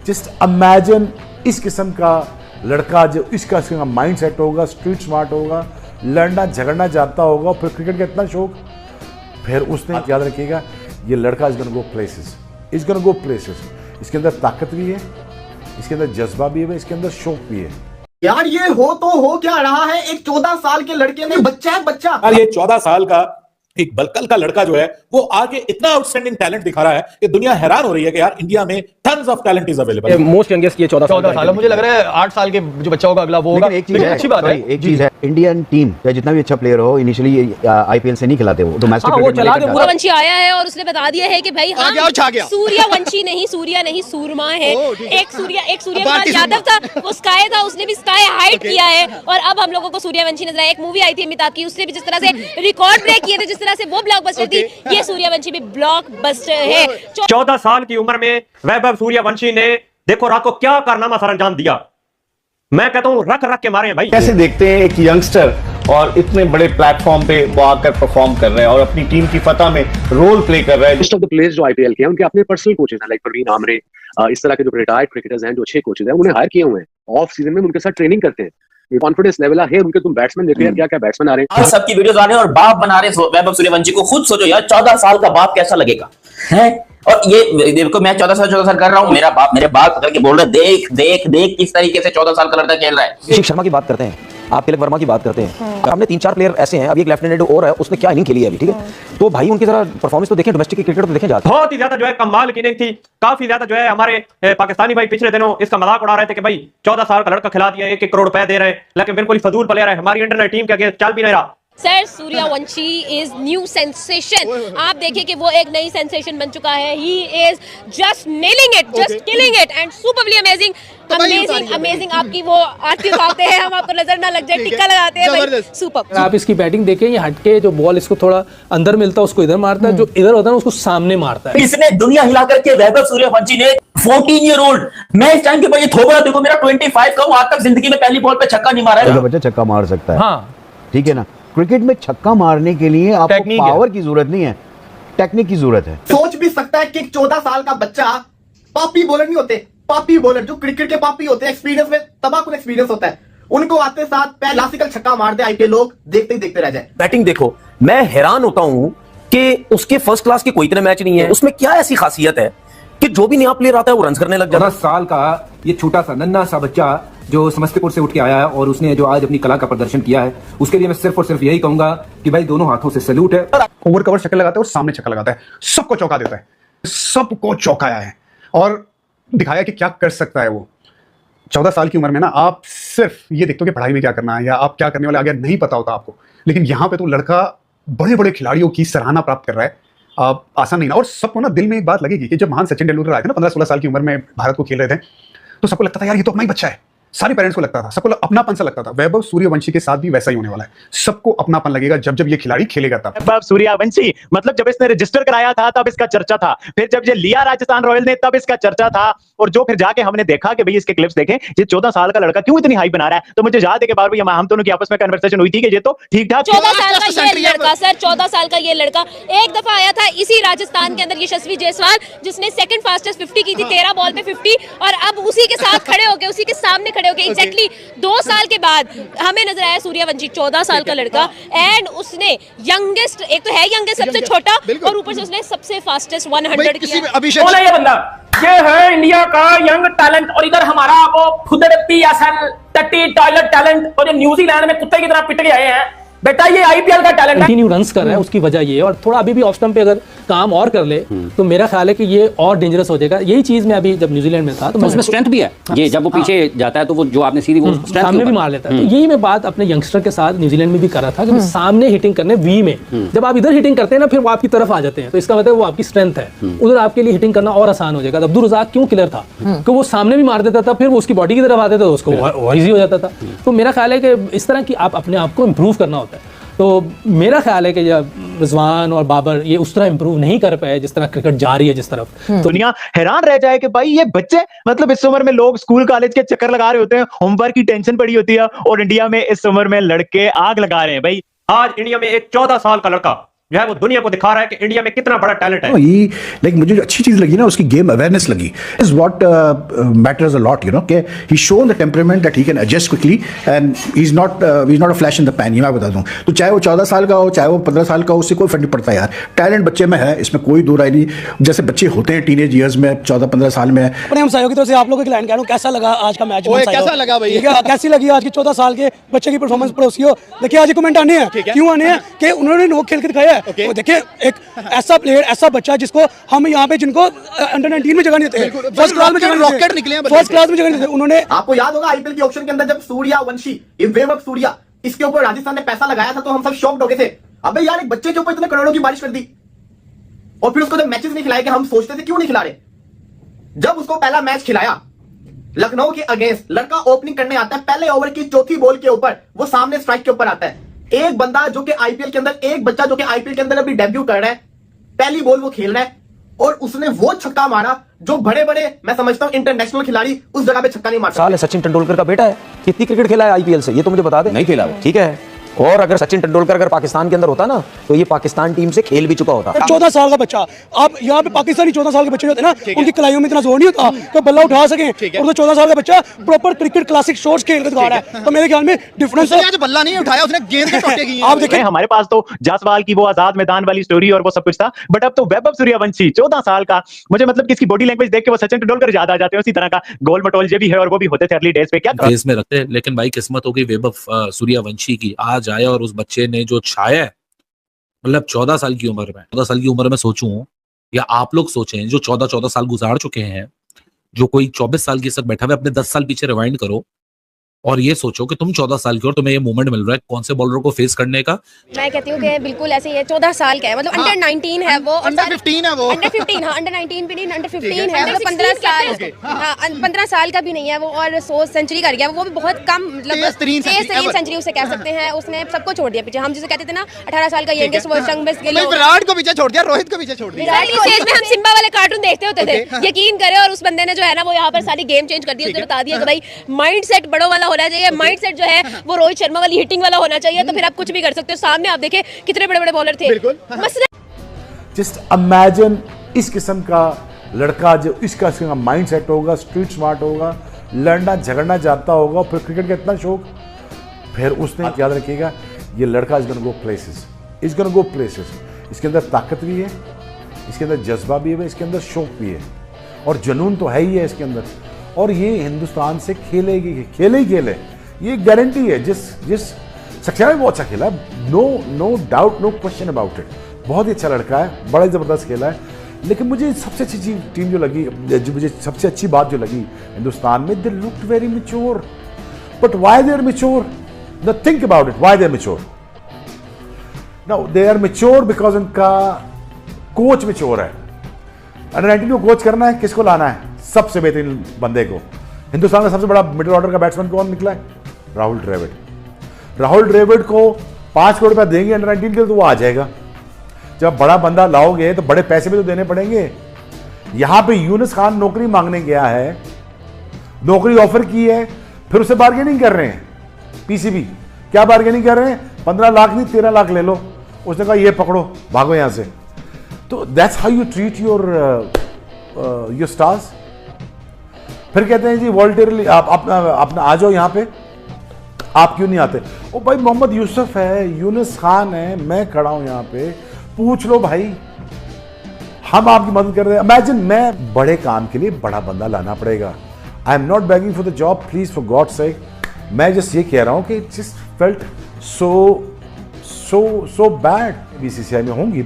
Just imagine इस किस्म का लड़का जो इसका माइंड सेट होगा, स्ट्रीट स्मार्ट होगा, लड़ना झगड़ना जानता होगा, फिर क्रिकेट का इतना शौक, फिर उसने याद रखिएगा ये लड़का is gonna go places, is gonna go places. इसके अंदर ताकत भी है, इसके अंदर जज्बा भी है, इसके अंदर शौक भी है। यार ये हो तो हो क्या रहा है, एक 14 साल के लड़के में बच्चा है बच्चा। यार ये 14 साल का एक बलकल का लड़का जो है वो आगे इतना आउटस्टैंडिंग टैलेंट दिखा रहा है कि दुनिया हैरान हो रही है कि यार इंडिया में tons of talent is available. Most youngest ये 14 साल, मुझे लग रहा है 8 साल के जो बच्चा होगा अगला वो होगा। एक चीज है, अच्छी बात है, एक चीज है, इंडियन टीम चाहे जितना भी अच्छा प्लेयर हो इनिशियली आईपीएल से नहीं खिलाते, वो डोमेस्टिक सूर्यवंशी आया है और उसने बता दिया है कि भाई हम सूर्यवंशी नहीं, सूर्या नहीं, सूरमा है। एक सूर्य यादव था, वो स्काई था, उसने भी स्काई हाइट किया है और अब हम लोगों को सूर्यवंशी नजर आया। एक मूवी आई थी अमिताभ की, उसने भी जिस तरह से रिकॉर्ड ब्रेक किए थे, जिस तरह से वो ब्लॉकबस्टर थी, ये सूर्यवंशी भी ब्लॉकबस्टर है। 14 साल की उम्र में वैभव सूर्यवंशी ने देखो रात को क्या कारनामा सर अंजाम दिया। मैं कहता हूं रख रख के मारे हैं भाई। कैसे देखते हैं एक यंगस्टर और इतने बड़े प्लेटफॉर्म पे वो आकर परफॉर्म कर रहे हैं और अपनी टीम की फतह में रोल प्ले कर रहे हैं। मोस्ट ऑफ द प्लेयर्स जो आईपीएल के हैं उनके अपने पर्सनल कोचेस हैं, लाइक प्रवीण आमरे, इस तरह के जो रिटायर्ड क्रिकेटर्स हैं, जो अच्छे कोचेस हैं, उन्हें हायर किए हुए हैं। ऑफ सीजन में उनके साथ ट्रेनिंग करते हैं। ये कॉन्फिडेंस लेवल है उनके। तुम बैट्समैन देखो यार, क्या क्या बैट्समैन आ रहे हैं, सबकी वीडियोस आ रहे हैं और बाप बना रहे हैं वैभव सूर्यवंशी को। खुद सोचो यार 14 साल का बाप कैसा लगेगा है। और ये देखो मैं 14 साल कर रहा हूँ, मेरे बाप पकड़ के बोल रहे देख देख देख किस तरीके से 14 साल का लड़का खेल रहा है। अभिषेक शर्मा की बात करते हैं, आप तिलक वर्मा की बात करते हैं, हमने 3-4 प्लेयर ऐसे हैं, अभी एक लेफ्टिनेंट और है, उसने क्या इनिंग खेली है अभी, ठीक है, तो भाई उनकी जरा परफॉर्मेंस तो देखें, डोमेस्टिक क्रिकेट तो देखें जाके। बहुत ही ज्यादा जो है कमाल की इनिंग थी। काफी ज्यादा जो है हमारे पाकिस्तानी भाई पिछले दिनों इसका मजाक उड़ा रहे थे कि भाई 14 साल का लड़का खिला दिया, 1-1 करोड़ रुपए दे रहे हैं, लेकिन बिल्कुल फजूल प्लेयर है। हमारी इंटरनेट टीम के आगे चल भी नहीं रहा। Sir Suryavanshi is new sensation. आप देखिए कि वो एक नई सेंसेशन बन चुका है। He is just nailing it, just killing it and superly amazing, amazing amazing. आपकी वो आरती उठाते हैं, हम आपको नजर ना लग जाए, टिक्का लगाते हैं भाई, सुपर। आप इसकी बैटिंग देखें, ये हटके जो बॉल इसको थोड़ा अंदर मिलता है उसको इधर मारता है, जो इधर होता है उसको सामने मारता है। इसने दुनिया हिला करके वैभव सूर्यवंशी ने 14 ईयर ओल्ड, मैं इस टाइम के भाई थोबड़ा देखो मेरा 25 का हूं, आज तक जिंदगी में पहली बॉल पे छक्का नहीं मारा है। बच्चा छक्का मार सकता है, हाँ ठीक है ना। क्रिकेट में छक्का मारने के लिए आपको पावर की जरूरत नहीं है, टेक्निक की जरूरत है। सोच भी सकता है कि 14 साल का बच्चा, पापी बॉलर नहीं होते, पापी बॉलर जो क्रिकेट के पापी होते हैं, एक्सपीरियंस में तबाकुल एक्सपीरियंस होता है, उनको आते साथ क्लासिकल छक्का मार दे आईपीएल, लोग देखते ही देखते रह जाए। बैटिंग देखो, मैं हैरान होता हूं कि उसके फर्स्ट क्लास के कोई इतने मैच नहीं है, उसमें क्या ऐसी खासियत है कि जो भी नया प्लेयर आता है वो रन करने लग जाता है। 10 साल का ये छोटा सा नन्हा सा बच्चा जो समस्तीपुर से उठ के आया है और उसने जो आज अपनी कला का प्रदर्शन किया है, उसके लिए मैं सिर्फ और सिर्फ यही कहूंगा कि भाई दोनों हाथों से सैल्यूट है। ओवर कवर शक्ल लगाता है और सामने छक्का लगाता है, सबको चौंका देता है, सबको चौंकाया है और दिखाया कि क्या कर सकता है वो। 14 साल की उम्र में ना आप सिर्फ ये देखते हो कि पढ़ाई में क्या करना है या आप क्या करने वाले आगे नहीं पता होता आपको, लेकिन यहाँ पे तो लड़का बड़े बड़े खिलाड़ियों की सराहना प्राप्त कर रहा है। आसान नहीं ना। और सबको ना दिल में एक बात लगेगी कि जब महान सचिन तेंदुलकर आए थे ना 15-16 साल की उम्र में भारत को खेल रहे थे, तो सबको लगता था यार ये तो अपना ही बच्चा है, सारे पेरेंट्स को लगता था, सबको अपनापन सा लगता था। वैभव सूर्यवंशी के साथ भी वैसा ही होने वाला है, सबको अपनापन लगेगा जब जब ये खिलाड़ी खेलेगा तब। वैभव सूर्यवंशी मतलब जब इसने रजिस्टर कराया था तब इसका चर्चा था, फिर जब ये लिया राजस्थान रॉयल ने तब इसका चर्चा था, और जो फिर जाके हमने देखा कि भाई इसके क्लिप्स देखें, ये 14 साल का लड़का क्यों इतनी हाइप बना रहा है, तो मुझे याद है कि बार बार हम दोनों की आपस में कन्वर्सेशन हुई थी कि ये तो ठीक ठाक 14 साल का ये लड़का, सर 14 साल का ये लड़का एक दफा आया था इसी राजस्थान के अंदर, यशस्वी जायसवाल, जिसने सेकंड फास्टेस्ट 50 की थी, 13 बॉल पे 50, और अब उसी के साथ खड़े होके, उसी के सामने खड़े होके एग्जैक्टली 2 साल के बाद हमें नजर आया सूर्यवंशी 14 साल का लड़का, एंड उसने यंगेस्ट, एक तो है यंगेस्ट सबसे छोटा, और ऊपर से उसने सबसे फास्टेस्ट 100 किया। बोला ये बंदा, ये है इंडिया का यंग टैलेंट, और इधर हमारा वो फुदरती असल टट्टी टॉयलेट टैलेंट, और ये न्यूजीलैंड में कुत्ते की तरह पिट के आए हैं। बेटा ये आईपीएल का टैलेंट है, कंटिन्यू रन्स कर रहा है, उसकी वजह ये है। और थोड़ा अभी भी ऑफ स्टंप पे अगर काम और कर ले तो मेरा ख्याल है कि ये और डेंजरस हो जाएगा। यही चीज मैं अभी जब न्यूजीलैंड में था तो उसमें स्ट्रेंथ भी है, ये जब वो पीछे जाता है तो वो जो आपने सीधी वो सामने भी मार लेता है। तो यही मैं बात अपने यंगस्टर के साथ न्यूजीलैंड में भी कर रहा था कि सामने हिटिंग करने वी में, जब आप इधर हिटिंग करते हैं ना फिर वो आपकी तरफ आ जाते हैं, तो इसका मतलब वो आपकी स्ट्रेंथ है, उधर आपके लिए हिटिंग करना और आसान हो जाएगा। अब्दुल रज़ाक क्यों किलर था कि वो सामने भी मार देता था, फिर वो उसकी बॉडी की तरफ आते थे तो उसको ईजी हो जाता था। तो मेरा ख्याल है कि इस तरह की आप अपने आप को इम्प्रूव करना होता है। तो मेरा ख्याल है कि रिजवान और बाबर ये उस तरह इंप्रूव नहीं कर पाए जिस तरह क्रिकेट जा रही है जिस तरफ। दुनिया हैरान रह जाए कि भाई ये बच्चे, मतलब इस उम्र में लोग स्कूल कॉलेज के चक्कर लगा रहे होते हैं, होमवर्क की टेंशन पड़ी होती है, और इंडिया में इस उम्र में लड़के आग लगा रहे हैं। भाई आज इंडिया में एक 14 साल का लड़का जो है वो दुनिया को दिखा रहा है कि इंडिया में कितना बड़ा टैलेंट है। लाइक मुझे जो अच्छी चीज लगी ना उसकी गेम अवेयरनेस लगी is what matters a lot, you know, कि he shown the temperament that he can adjust quickly and he is not a flash in the pan. ये मैं बता दूं तो चाहे वो 14 साल का हो चाहे वो 15 साल का हो, उससे कोई फर्क नहीं पड़ता यार। टैलेंट बच्चे में है, इसमें कोई दो राय नहीं। जैसे बच्चे होते हैं टीनेज ईयर्स में 14-15 साल में। अपने हम सहयोगी तरफ से आप लोगों के क्लाइंट कह रहा हूं कैसा लगा आज का मैच? कैसा लगा भाई? कैसी लगी आज की 14 साल के बच्चे की परफॉर्मेंस पड़ोसी हो? देखिए आज कमेंट आने हैं, क्यों आने हैं कि उन्होंने नोक खेल के दिखाया है। देखिए एक ऐसा प्लेयर, ऐसा बच्चा जिसको हम यहाँ पे जिनको अंडर 19 में जगह नहीं देते, फर्स्ट क्लास में जगह रॉकेट निकले हैं, फर्स्ट क्लास में जगह नहीं देते उन्होंने। आपको याद होगा आईपीएल के ऑप्शन के अंदर जब सूर्यवंशी, वैभव सूर्या, इसके ऊपर राजस्थान ने पैसा लगाया था तो हम सब शॉक्ड हो गए थे। अबे यार एक बच्चे के ऊपर इतने करोड़ों की बारिश कर दी और फिर उसको जब मैचेस नहीं खिलाए, हम सोचते थे क्यों नहीं खिला रहे। जब उसको पहला मैच खिलाया लखनऊ के अगेंस्ट, लड़का ओपनिंग करने आता है, पहले ओवर की चौथी बॉल के ऊपर वो सामने स्ट्राइक के ऊपर आता है। एक बंदा जो कि आईपीएल के अंदर, एक बच्चा जो कि आईपीएल के अंदर अभी डेब्यू कर रहा है, पहली बॉल वो खेल रहा है और उसने वो छक्का मारा जो बड़े बड़े, मैं समझता हूं इंटरनेशनल खिलाड़ी उस जगह पे छक्का नहीं मार सकते। साल है सचिन तेंदुलकर का बेटा है, कितनी क्रिकेट खेला है आईपीएल से ये तो मुझे बता दे। नहीं खेला वो। ठीक है, और अगर सचिन तेंदुलकर अगर पाकिस्तान के अंदर होता ना तो ये पाकिस्तान टीम से खेल भी चुका होता। 14 साल का बच्चा, आप यहाँ पे पाकिस्तानी 14 साल के बच्चे होते हैं ना, उनकी कलाइयों में इतना जोर नहीं होता कि बल्ला उठा सके, और तो 14 साल का बच्चा प्रॉपर क्रिकेट क्लासिक शॉट्स खेल के दिखा रहा है। तो मेरे ख्याल में डिफरेंस है। आज बल्ला नहीं उठाया उसने, गेंद के टोटे की। आप देखें हमारे पास तो जासवाल की वो आजाद मैदान वाली स्टोरी और वो सब कुछ था, बट अब तो वैभव सूर्यवंशी 14 साल का, मुझे मतलब किसकी बॉडी लैंग्वेज देख के वो सचिन तेंदुलकर याद आ जाते हैं। उसी तरह का गोल मटोल जे भी है और वो भी होते थे अर्ली डेज पे। क्या फेस में रखते हैं, लेकिन भाई किस्मत हो गई वैभव सूर्यवंशी की, आज आया और उस बच्चे ने जो छाया है, मतलब 14 साल की उम्र में, 14 साल की उम्र में सोचूं या आप लोग सोचें जो 14 साल गुजार चुके हैं, जो कोई 24 साल की सब बैठा हुआ, अपने 10 साल पीछे रिवाइंड करो और ये सोचो कि तुम 14 साल की और तुम्हें ये मोमेंट मिल रहा है कौन से बॉलर को फेस करने का। मैं कहती हूँ कि बिल्कुल ऐसे ही है, 14 साल का है, मतलब अंडर 19 है वो, अंडर 15 है वो, अंडर 15, हाँ अंडर 19 भी नहीं, अंडर 15 है, मतलब 15 साल, हाँ 15 साल का भी नहीं है वो, और 100 सेंचुरी कर गया वो भी बहुत कम, मतलब तेज तरीन सेंचुरी उसे कह सकते हैं। उसने सबको छोड़ दिया पीछे, हम जिसे कहते थे ना 18 साल का यंगेस्ट वर्जन में विराट को पीछे छोड़ दिया, रोहित को पीछे छोड़ दिया। स्टेज में हम सिम्बा वाले कार्टून देखते होते थे, यकीन करें, और उस बंदे ने जो है ना वो यहाँ पर सारी गेम चेंज कर दी, उसने बता दिया कि भाई माइंड सेट बड़ों वाला होना चाहिए, माइंड सेट जो है वो रोहित शर्मा वाली हिटिंग वाला होना चाहिए, तो फिर आप कुछ भी कर सकते हो। सामने आप देखें कितने बड़े बड़े बॉलर थे। जस्ट इमेजिन इस किस्म का लड़का, जो इसका माइंड सेट होगा, स्ट्रीट स्मार्ट होगा, लड़ना झगड़ना जानता होगा, फिर क्रिकेट का इतना शौक, फिर उसने याद रखिएगा ये लड़का is gonna go places, is gonna go places. इसके अंदर ताकत भी है, इसके अंदर जज्बा भी है, इसके अंदर शौक भी है और जुनून तो है ही है इसके अंदर, और ये हिंदुस्तान से खेलेगी, खेले ही खेले, ये गारंटी है। जिस सक्सेना भी बहुत अच्छा खेला, no doubt, no question about it, बहुत ही अच्छा लड़का है, बड़ा ही जबरदस्त खेला है। लेकिन मुझे सबसे अच्छी चीज टीम जो लगी, जो मुझे सबसे अच्छी बात जो लगी हिंदुस्तान में, they looked very mature. But why they are mature? Now think about it, why they are mature? Now they are mature because उनका कोच मैच्योर है। अंडर 19 को कोच करना है, किसको लाना है? सबसे बेहतरीन बंदे को। हिंदुस्तान का सबसे बड़ा मिडिल ऑर्डर का बैट्समैन कौन निकला है? राहुल द्रविड़। राहुल द्रविड़ को 5 करोड़ रुपया देंगे अंडर 19 के, तो वो आ जाएगा। जब बड़ा बंदा लाओगे तो बड़े पैसे भी तो देने पड़ेंगे। यहां पे यूनुस खान नौकरी मांगने गया है, नौकरी ऑफर की है, फिर उसे बार्गेनिंग कर रहे हैं पीसीबी। क्या बार्गेनिंग कर रहे हैं? 15 लाख नहीं 13 लाख ले लो। उसने कहा ये पकड़ो, भागो यहां से। तो that's how you treat your stars. फिर कहते हैं जी वॉलंटियरली आप अपना आ जाओ यहाँ पे, आप क्यों नहीं आते? ओ भाई मोहम्मद यूसुफ है, यूनुस खान है, मैं खड़ा हूं यहाँ पे, पूछ लो भाई, हम आपकी मदद कर रहे हैं। इमेजिन मैं बड़े काम के लिए बड़ा बंदा लाना पड़ेगा। I am not begging for the job, please for God sake. मैं जस्ट ये कह रहा हूं कि just felt so bad. BCCI में होंगी